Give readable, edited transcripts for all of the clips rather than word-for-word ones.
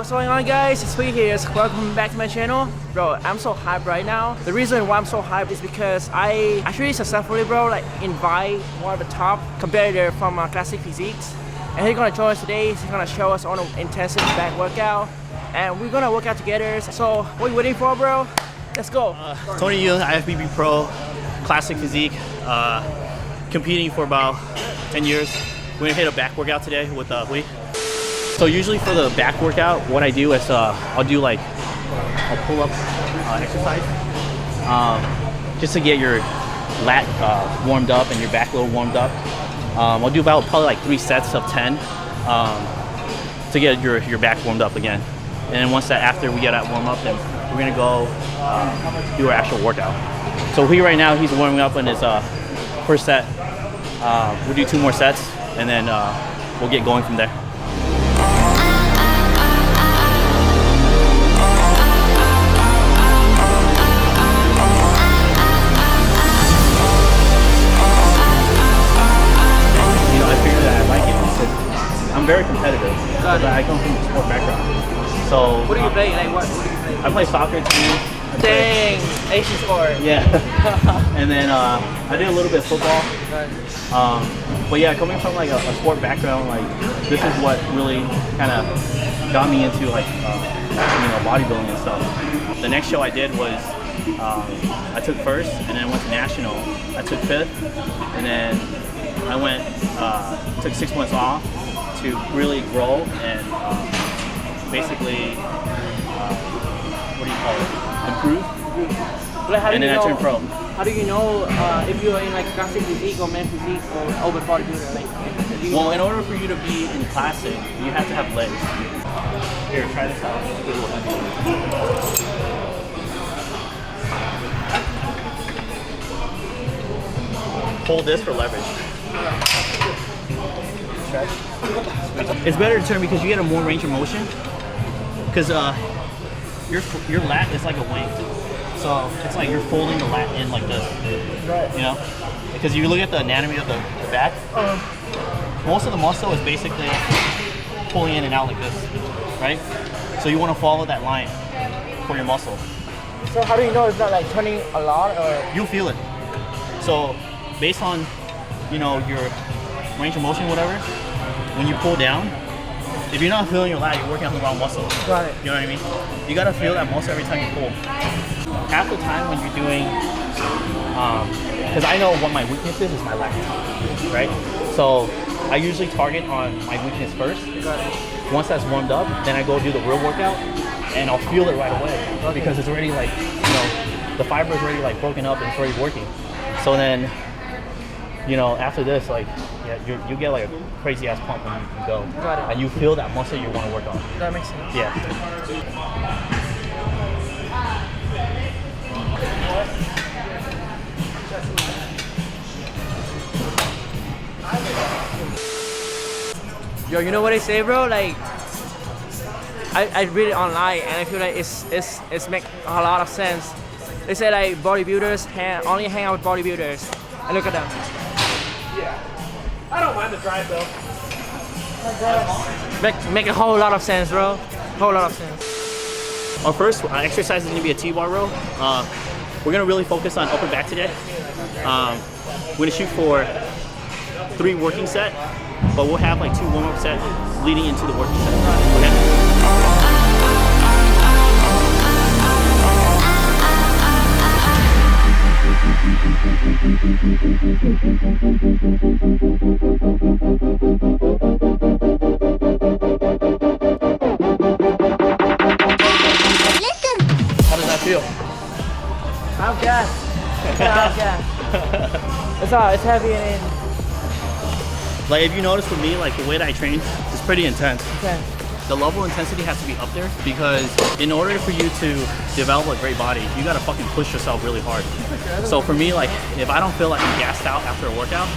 what's going on, guys? It's Physique here. Welcome back to my channel. Bro, I'm so hyped right now. The reason why I'm so hyped is because I actually successfully, bro, invite one of the top competitor from Classic Physiques, and he's gonna join us today. He's gonna show us on an intensive back workout, and we're gonna work out together. So what are you waiting for, bro? Let's go. Tony Young, IFBB Pro, Classic Physique, competing for about 10 years. We're gonna hit a back workout today with Hui. So usually for the back workout, what I do is I'll do like a pull-up exercise, just to get your lat warmed up and your back a little warmed up. I'll do about probably like 3 sets of 10 to get your back warmed up again. And then once after we get that warm up, then we're gonna go do our actual workout. So Hui right now, he's warming up on his first set. We'll do 2 more sets, and then we'll get going from there. I'm very competitive. I come from a sport background. So what do you play? Like what do you play? I play soccer too. Dang, Asian sport. Yeah. And then I did a little bit of football. But yeah, coming from like a sport background, like this is what really kind of got me into like bodybuilding and stuff. The next show I did was I took first, and then went to national. I took 5th, and then I went took 6 months off to really grow and basically, what do you call it, improve. And then I turned pro. How do you know if you're in like Classic Physique or Men Physique or open bodybuilder? Well, in order for you to be in Classic, you have to have legs. Here, try this out. Hold this for leverage. It's better to turn because you get a more range of motion. Because your lat is like a wing, so it's like you're folding the lat in like this. Right. You know, because you look at the anatomy of the back. Most of the muscle is basically pulling in and out like this, right? So you want to follow that line for your muscle. So how do you know it's not like turning a lot, or you'll feel it? So based on your range of motion, whatever, when you pull down, if you're not feeling your lat, you're working on the wrong muscle. Right. You know what I mean? You gotta feel that muscle every time you pull. Half the time when you're doing, because I know what my weakness is my lat, right? So I usually target on my weakness first. Once that's warmed up, then I go do the real workout, and I'll feel it right away because it's already like, the fiber is already like broken up and it's already working. So then, after this, like, you get like a crazy ass pump when you go. Got it. And you feel that muscle you want to work on. That makes sense. Yeah. Yo, you know what they say, bro? Like, I read it online, and I feel like it's make a lot of sense. They say like bodybuilders only hang out with bodybuilders, and look at them. Yeah. I don't mind the drive though. Make a whole lot of sense, bro. Whole lot of sense. Our first exercise is going to be a T-bar row. We're going to really focus on upper back today. We're going to shoot for 3 working set, but we'll have like 2 warm-up sets leading into the working set. Okay? How does that feel? I'm gassed. It's heavy and like if you notice with me, like the way that I train is pretty intense. okay. The level of intensity has to be up there because in order for you to develop a great body, you gotta fucking push yourself really hard. So for me, like if I don't feel like I'm gassed out after a workout,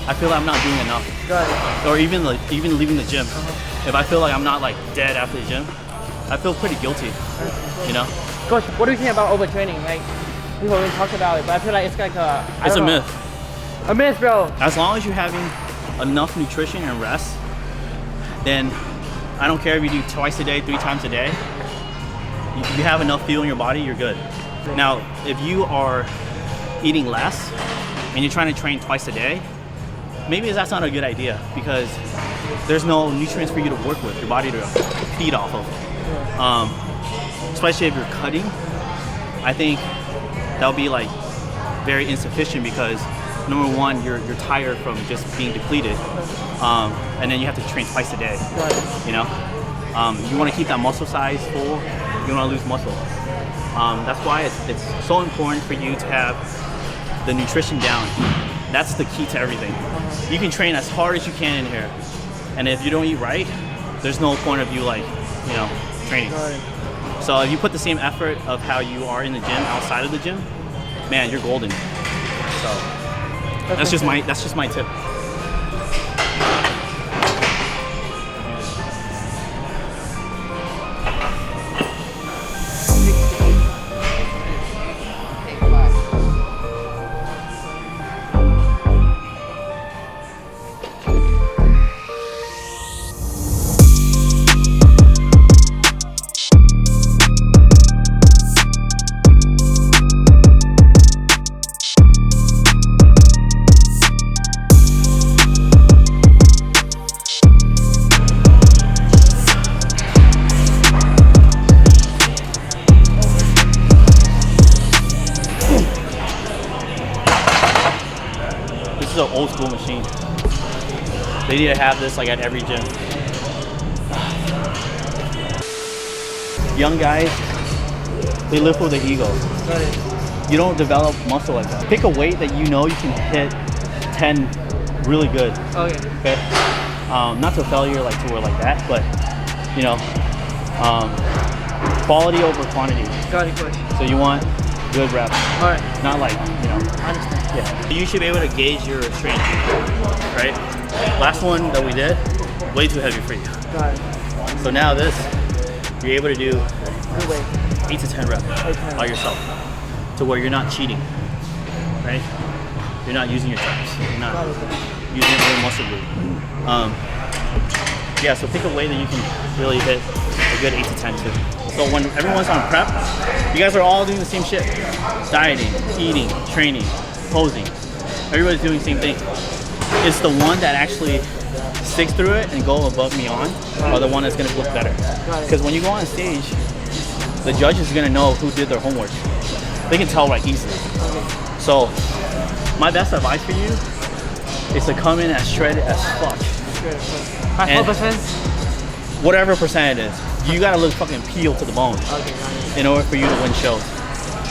I feel like I'm not doing enough. Got it. Or even leaving the gym. If I feel like I'm not like dead after the gym, I feel pretty guilty. Coach, what do you think about overtraining? Like, people already talked about it, but I feel like it's like it's a myth. A myth, bro. As long as you're having enough nutrition and rest, then I don't care if you do twice a day, 3 times a day. You have enough fuel in your body, you're good. Now, if you are eating less and you're trying to train twice a day, maybe that's not a good idea because there's no nutrients for you to work with, your body to feed off of. Especially if you're cutting, I think that'll be like very insufficient because number one, you're tired from just being depleted, and then you have to train twice a day. You know, you want to keep that muscle size full. You don't want to lose muscle. That's why it's so important for you to have the nutrition down. That's the key to everything. You can train as hard as you can in here, and if you don't eat right, there's no point of you training. So if you put the same effort of how you are in the gym outside of the gym, man, you're golden. So that's just my tip. This is an old school machine. They need to have this like at every gym. Young guys, they live with the ego. You don't develop muscle like that. Pick a weight that you know you can hit 10 really good. Okay. Not to failure like to where like that, but quality over quantity. Got it, coach. So you want good reps. All right. Not like, I understand. Yeah. You should be able to gauge your strength, right? Last one that we did, way too heavy for you. Got it. So now this, you're able to do Good weight. 8 to 10 reps by yourself, to where you're not cheating, right? You're not using your traps. You're not using your muscle group. Yeah, so pick a way that you can really hit a good 8 to 10 too. So when everyone's on prep, you guys are all doing the same shit. Dieting, eating, training, posing. Everybody's doing the same thing. It's the one that actually sticks through it and go above and beyond are the one that's gonna look better. Because when you go on stage, the judge is gonna know who did their homework. They can tell right easily. So my best advice for you is to come in as shredded as fuck. And whatever percent it is, you gotta look fucking peeled to the bone in order for you to win shows.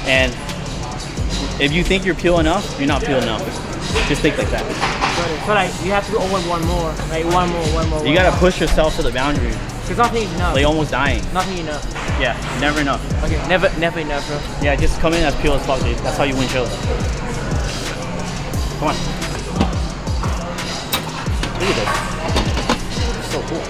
And if you think you're peeled enough, you're not peeled enough. Just think like that. So like you have to do always one more, like one more. You gotta push yourself to the boundary. Because nothing is enough. Like almost dying. Nothing enough. Yeah, never enough. Okay, never enough, bro. Yeah, just come in as peeled as fuck, dude. That's how you win shows. Come on. Look at this. It's so cool.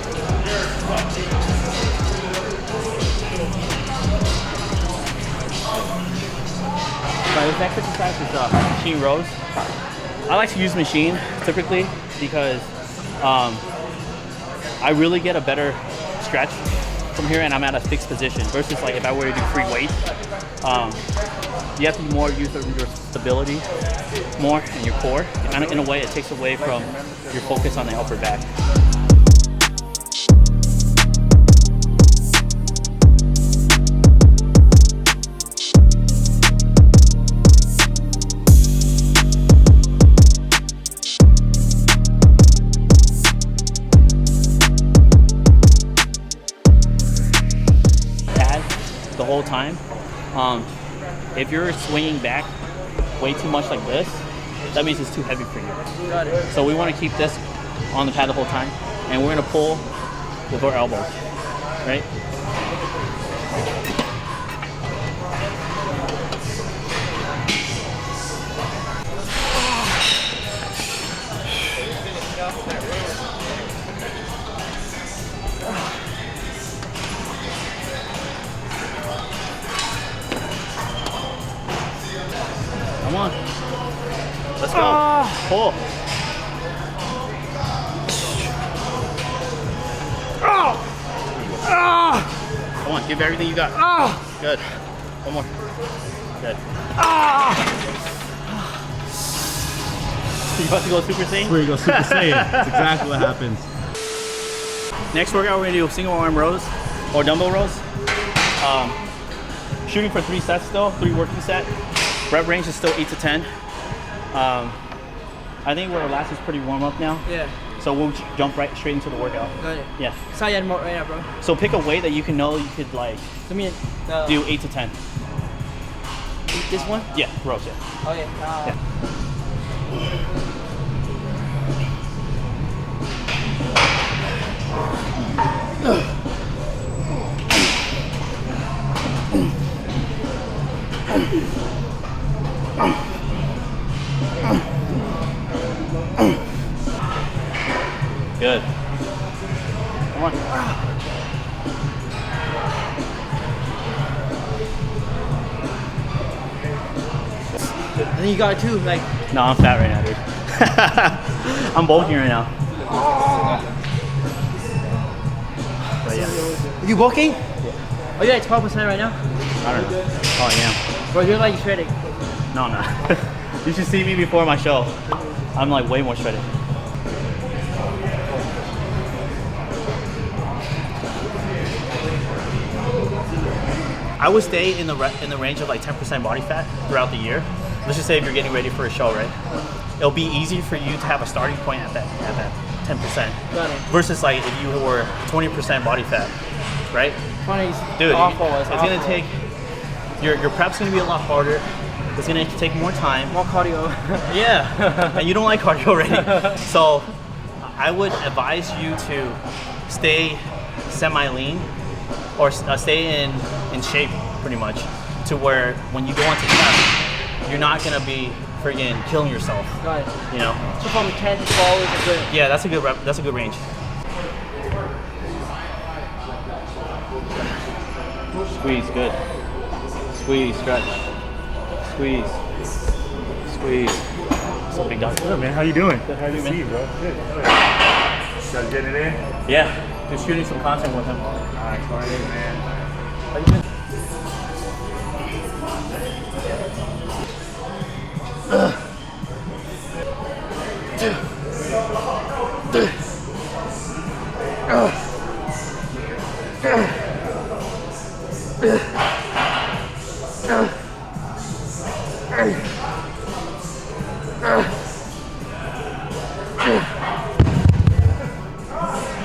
This next exercise is machine rows. I like to use machine typically because I really get a better stretch from here and I'm at a fixed position versus like if I were to do free weights. You have to be more use of your stability more in your core. And in a way it takes away from your focus on the upper back. The whole time. If you're swinging back way too much like this, that means it's too heavy for you. Got it. So we want to keep this on the pad the whole time, and we're gonna pull with our elbows, right? Come on. Let's go. Pull. Give everything you got. Ah! Good. One more. Good. Ah! You about to go Super Saiyan? Where you go Super Saiyan. That's exactly what happens. Next workout, we're gonna do single arm rows or dumbbell rows. Shooting for 3 sets still, 3 working set. Rep range is still 8 to 10. I think our last is pretty warm up now. Yeah. So we'll jump straight into the workout. Got it. Yeah. Saiyan mode right now, bro. So pick a weight that you can know you could like I mean, do 8 to 10. this one? Yeah, rows, yeah. Okay. Good. Come on. And then you got it too, like. No, I'm fat right now, dude. I'm bulking right now. But yeah. You bulking? Yeah. Oh, you're like 12% right now? I don't know. Oh, I am. Bro, you're like shredding. No, I'm not. You should see me before my show. I'm like way more shredded. I would stay in the range of like 10% body fat throughout the year. Let's just say if you're getting ready for a show, right? It'll be easy for you to have a starting point at that 10%. Got it. Versus like if you were 20% body fat, right? 20 is Dude, awful. it's gonna take your prep's gonna be a lot harder. It's gonna take more time. More cardio. Yeah, and you don't like cardio already. So I would advise you to stay semi-lean or stay in shape pretty much to where when you go into prep, you're not gonna be friggin' killing yourself. Got it. You know? So from 10 to 12 is a good. Yeah, that's a good rep. That's a good range. Squeeze, good. Squeeze, stretch. Squeeze. Squeeze. So big dog. Good, man. How you doing? Good, how are you, man? See you, bro. Good. Guys getting it in? Yeah, just shooting some content with him. Alright, go ahead, man. How you been?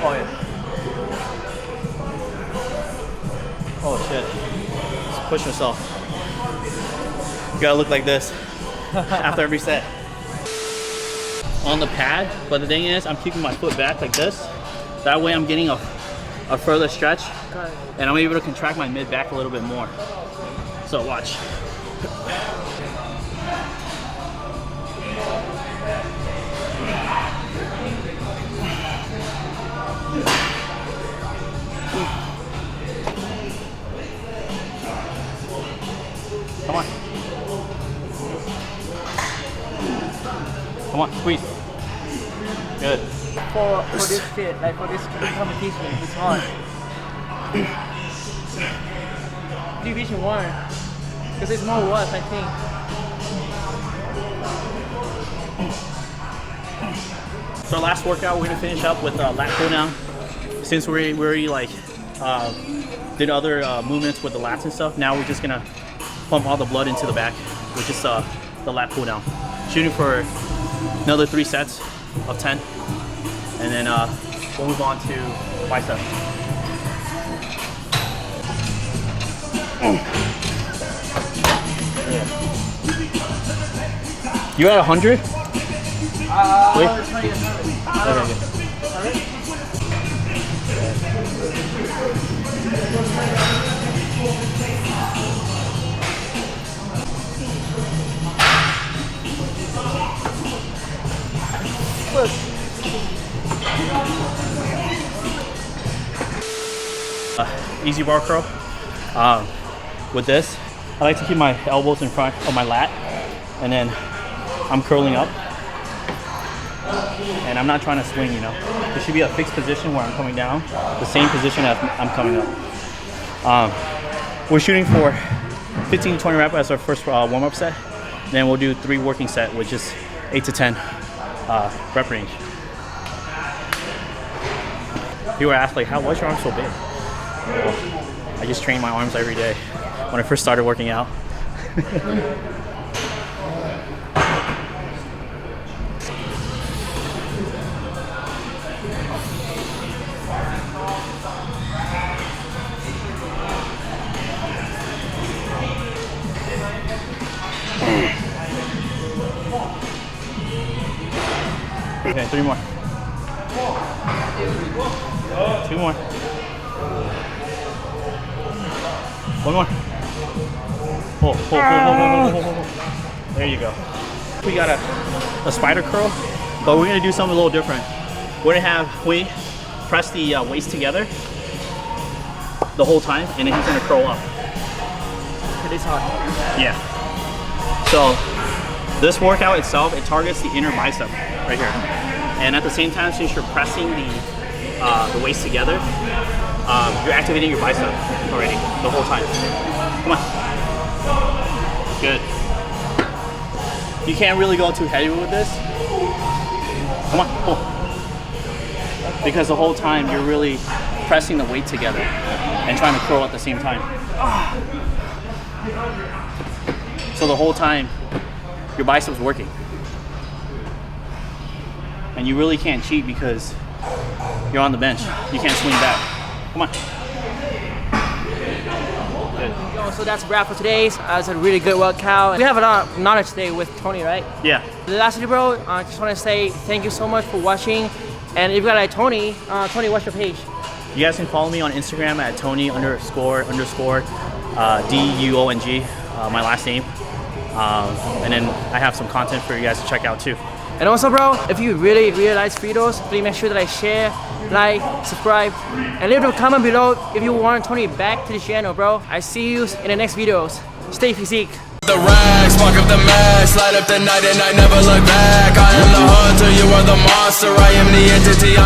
Oh yeah. Oh shit. Just push yourself. You gotta look like this after every set. On the pad, but the thing is, I'm keeping my foot back like this. That way I'm getting a further stretch, and I'm able to contract my mid back a little bit more. So watch. Come on. Come on, squeeze. Good. For this shit, like for this competition, it's hard. Division 1, because it's more work, I think. So our last workout, we're gonna finish up with lat pull down. Since we already like did other movements with the lats and stuff, now we're just gonna pump all the blood into the back, which is the lat pull down. Shooting for another 3 sets of 10, and then we'll move on to bicep. You at 100? Wait. Okay, easy bar curl. With this, I like to keep my elbows in front of my lat, and then I'm curling up, and I'm not trying to swing, you know. There should be a fixed position where I'm coming down, the same position as I'm coming up. We're shooting for 15 to 20 reps as our first warm-up set. Then we'll do 3 working set, which is 8 to 10 rep range. People ask like, why is your arm so big? Well, I just train my arms every day when I first started working out. Okay, 3 more. 2 more. 1 more. Pull. There you go. We got a spider curl, but we're gonna do something a little different. We're gonna have Hui press the waist together the whole time, and then he's gonna curl up. It is hard. Yeah. So this workout itself, it targets the inner bicep right here. And at the same time, since you're pressing the waist together, you're activating your bicep already the whole time. Come on. Good. You can't really go too heavy with this. Come on, pull. Because the whole time you're really pressing the weight together and trying to curl at the same time. So the whole time, your bicep's working. And you really can't cheat because you're on the bench. You can't swing back. Come on. Good. So that's a wrap for today. It's a really good workout. We have a lot of knowledge today with Tony, right? Yeah. Lastly, bro, I just want to say thank you so much for watching. And if you got like Tony, what's your page? You guys can follow me on Instagram at Tony__Duong, my last name. And then I have some content for you guys to check out too. And also, bro, if you really like videos, please make sure that I share, like, subscribe, and leave a comment below if you want Tony back to the channel, bro. I see you in the next videos. Stay physique. The rags, walk up the max, light up the night and I never look back. I am the hunter, you are the monster, I am the entity.